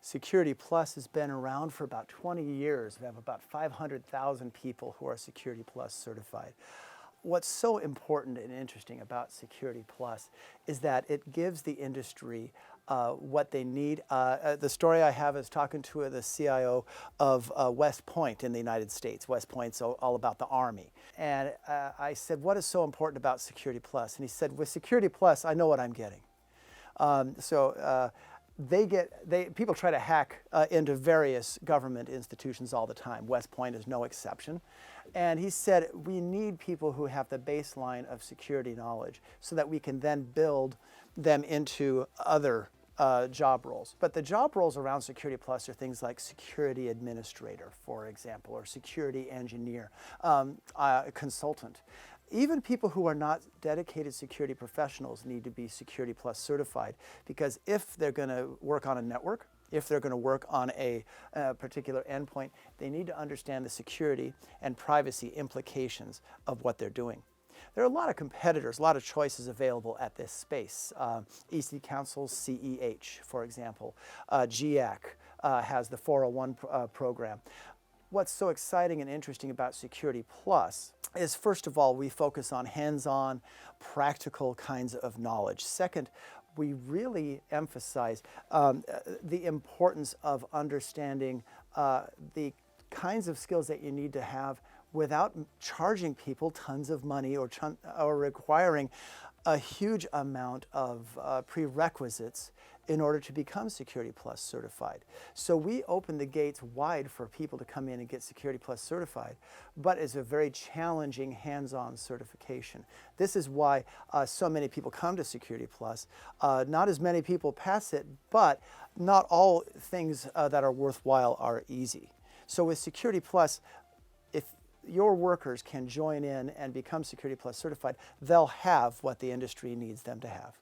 Security Plus has been around for about 20 years. We have about 500,000 people who are Security Plus certified. What's so important and interesting about Security Plus is that it gives the industry what they need. The story I have is talking to the CIO of West Point in the United States. West Point's all about the Army. And I said, what is so important about Security Plus? And he said, with Security Plus, I know what I'm getting. People try to hack into various government institutions all the time. West Point is no exception. And he said, we need people who have the baseline of security knowledge so that we can then build them into other job roles. But the job roles around Security Plus are things like security administrator, for example, or security engineer, consultant. Even people who are not dedicated security professionals need to be Security Plus certified, because if they're going to work on a network, if they're going to work on a particular endpoint, they need to understand the security and privacy implications of what they're doing. There are a lot of competitors, a lot of choices available at this space. EC Council's CEH, for example. GIAC has the 401 program. What's so exciting and interesting about Security Plus is, first of all, we focus on hands-on, practical kinds of knowledge. Second, we really emphasize the importance of understanding the kinds of skills that you need to have without charging people tons of money or requiring a huge amount of prerequisites in order to become Security Plus certified. So we open the gates wide for people to come in and get Security Plus certified, but it's a very challenging hands-on certification. This is why so many people come to Security Plus. Not as many people pass it, but not all things that are worthwhile are easy. So with Security Plus, if your workers can join in and become Security Plus certified, they'll have what the industry needs them to have.